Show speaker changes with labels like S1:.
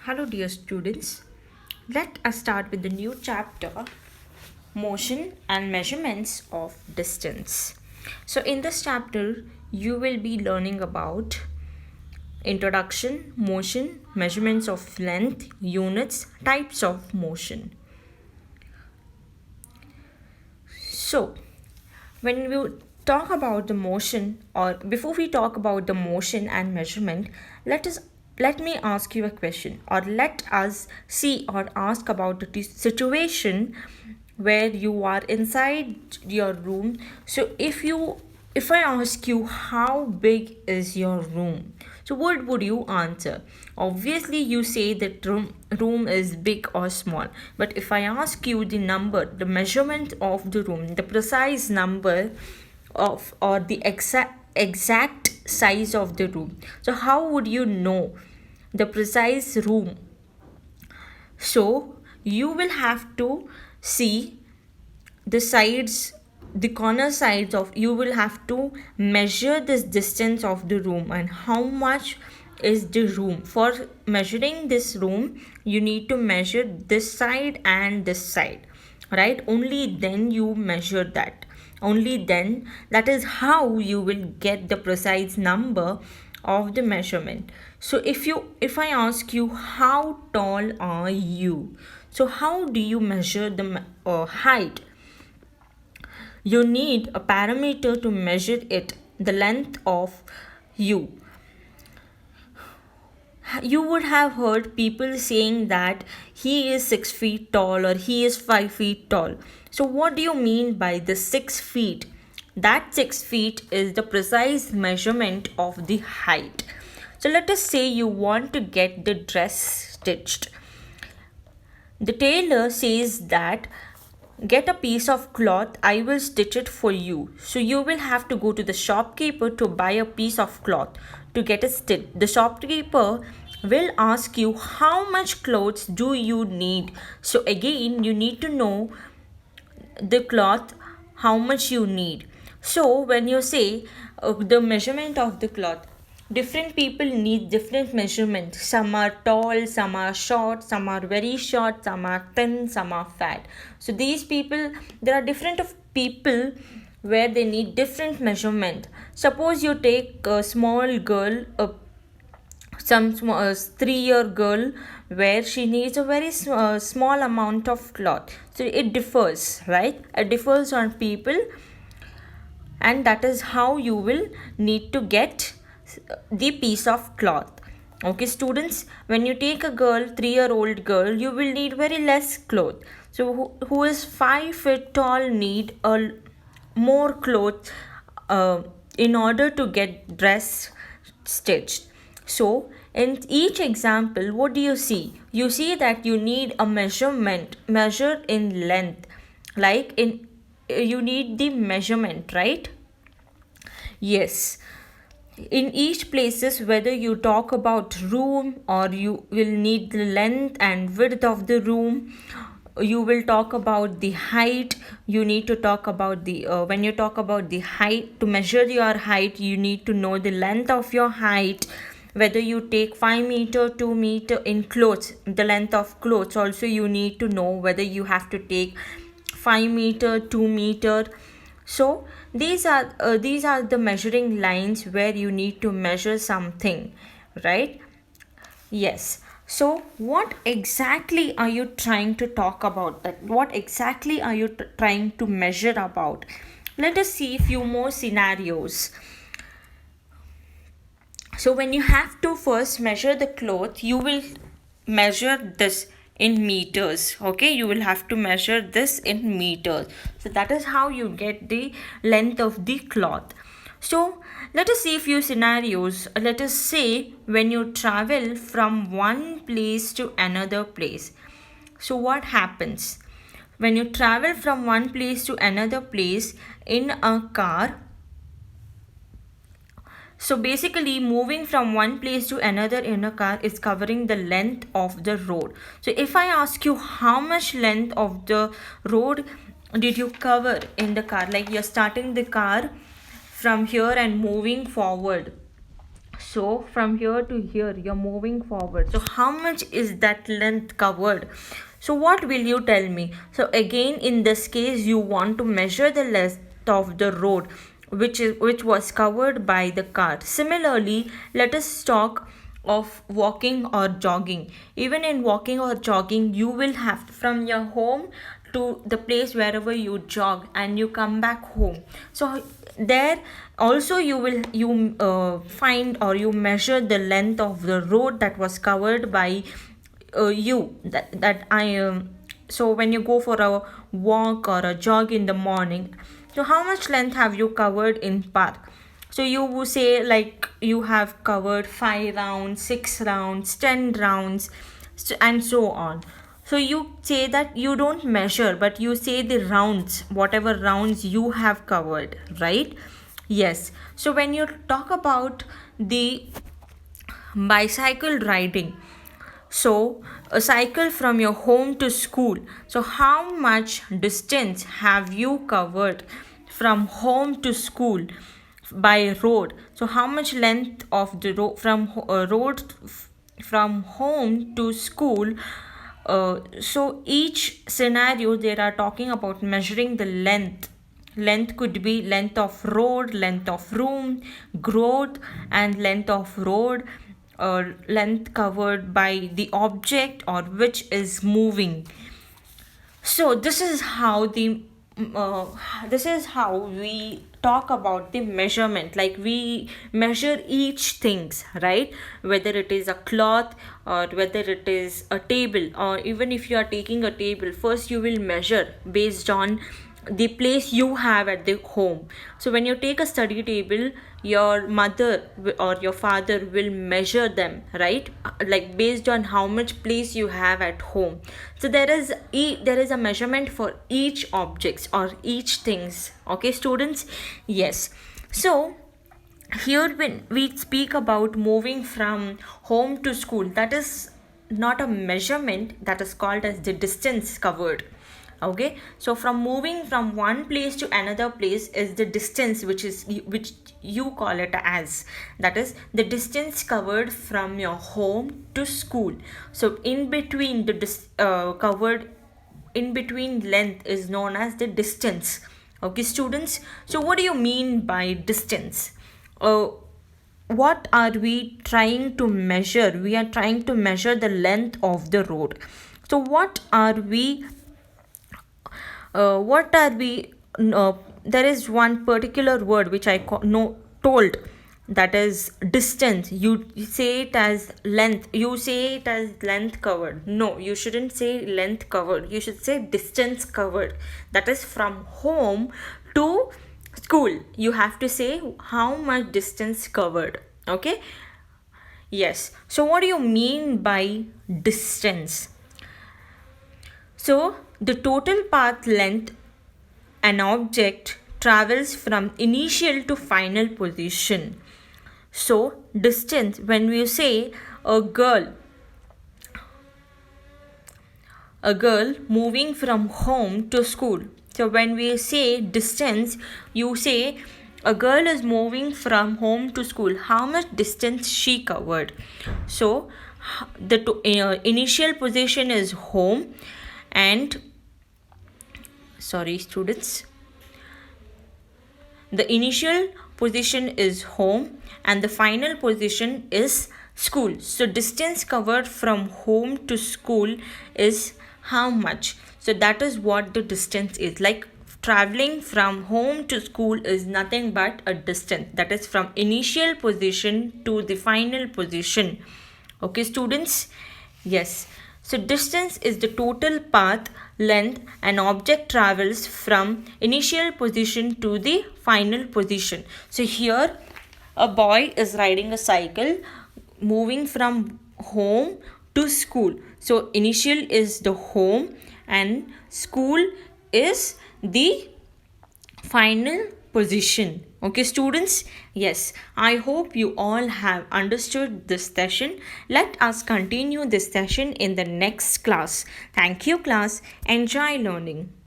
S1: Hello, dear students. Let us start with the new chapter Motion and Measurements of Distance. So, in this chapter, you will be learning about introduction, motion, measurements of length, units, types of motion. So, when we talk about the motion, or before we talk about the motion and measurement, let me ask you a question, or let us see or ask about the situation where you are inside your room. So if I ask you how big is your room, so what would you answer? Obviously you say that room is big or small. But if I ask you the number, the measurement of the room, the precise number of or the exact size of the room, so how would you know the precise room? So you will have to see the sides, the corner sides of, you will have to measure this distance of the room and how much is the room. For measuring this room, you need to measure this side and this side, right? Only then you measure that. Only then, that is how you will get the precise number of the measurement. So if I ask you how tall are you, so how do you measure the height? You need a parameter to measure it, the length of you. You would have heard people saying that he is 6 feet tall or he is 5 feet tall. So, what do you mean by the 6 feet? That 6 feet is the precise measurement of the height. So, let us say you want to get the dress stitched. The tailor says that get a piece of cloth, I will stitch it for you. So you will have to go to the shopkeeper to buy a piece of cloth to get a stitch. The shopkeeper will ask you how much clothes do you need. So again, you need to know the cloth, how much you need. So when you say the measurement of the cloth, different people need different measurements. Some are tall, some are short, some are very short, some are thin, some are fat. So these people, there are different of people where they need different measurement. Suppose you take a small girl, some 3-year girl, where she needs a very small amount of cloth. So it differs, right? It differs on people, and that is how you will need to get the piece of cloth. Okay, students, when you take a girl, 3-year-old girl, you will need very less cloth. So who is 5 feet tall need a more clothes in order to get dress stitched. So in each example, what do you see? You see that you need a measurement measured in length, like in you need the measurement, right? Yes, in each places, whether you talk about room or you will need the length and width of the room, you will talk about the height. You need to talk about the when you talk about the height, to measure your height, you need to know the length of your height. Whether you take 5 meter, 2 meter in clothes, the length of clothes also you need to know, whether you have to take 5 meter, 2 meter. So these are the measuring lines where you need to measure something, right? Yes. So what exactly are you trying to talk about? That what exactly are you trying to measure about? Let us see a few more scenarios. So when you have to first measure the cloth, you will measure this in meters. Okay, you will have to measure this in meters. So that is how you get the length of the cloth. So let us see a few scenarios. Let us say when you travel from one place to another place. So what happens? When you travel from one place to another place in a car, so basically moving from one place to another in a car is covering the length of the road. So if I ask you how much length of the road did you cover in the car, like you're starting the car from here and moving forward. So from here to here, you're moving forward. So how much is that length covered? So what will you tell me? So again, in this case, you want to measure the length of the road which was covered by the car. Similarly, let us talk of walking or jogging. Even in walking or jogging, you will have from your home to the place wherever you jog and you come back home. So there also you find or you measure the length of the road that was covered by you that I so when you go for a walk or a jog in the morning, so how much length have you covered in park? So you will say like you have covered 5 rounds, 6 rounds, 10 rounds, and so on. So you say that you don't measure, but you say the rounds, whatever rounds you have covered, right? Yes. So when you talk about the bicycle riding, so a cycle from your home to school. So how much distance have you covered from home to school by road? So how much length of the road from home to school? So each scenario they are talking about measuring the length could be length of road, length of room, growth, and length of road, or length covered by the object or which is moving. So this is how we talk about the measurement, like we measure each things, right? Whether it is a cloth or whether it is a table, or even if you are taking a table, first you will measure based on the place you have at the home. So when you take a study table, your mother or your father will measure them, right? Like based on how much place you have at home. So there is a measurement for each objects or each things. Okay, students? Yes. So here when we speak about moving from home to school, that is not a measurement, that is called as the distance covered. Okay, so from moving from one place to another place is the distance which you call it as, that is the distance covered from your home to school. So in between covered in between length is known as the distance. Okay, students? So what do you mean by distance? What are we trying to measure? We are trying to measure the length of the road. So what are we there is one particular word which I told, that is distance. You say it as length, you say it as length covered. No, you shouldn't say length covered, you should say distance covered. That is from home to school, you have to say how much distance covered. Okay, yes. So what do you mean by distance? So, the total path length an object travels from initial to final position. So, distance, when we say a girl moving from home to school. So, when we say distance, you say a girl is moving from home to school. How much distance she covered? So, the initial position is home, and sorry students, the initial position is home and the final position is school. So distance covered from home to school is how much? So that is what the distance is. Like traveling from home to school is nothing but a distance, that is from initial position to the final position. Okay, students? Yes. So distance is the total path length an object travels from initial position to the final position. So here a boy is riding a cycle moving from home to school. So initial is the home and school is the final position. Okay, students? Yes, I hope you all have understood this session. Let us continue this session in the next class. Thank you, class. Enjoy learning.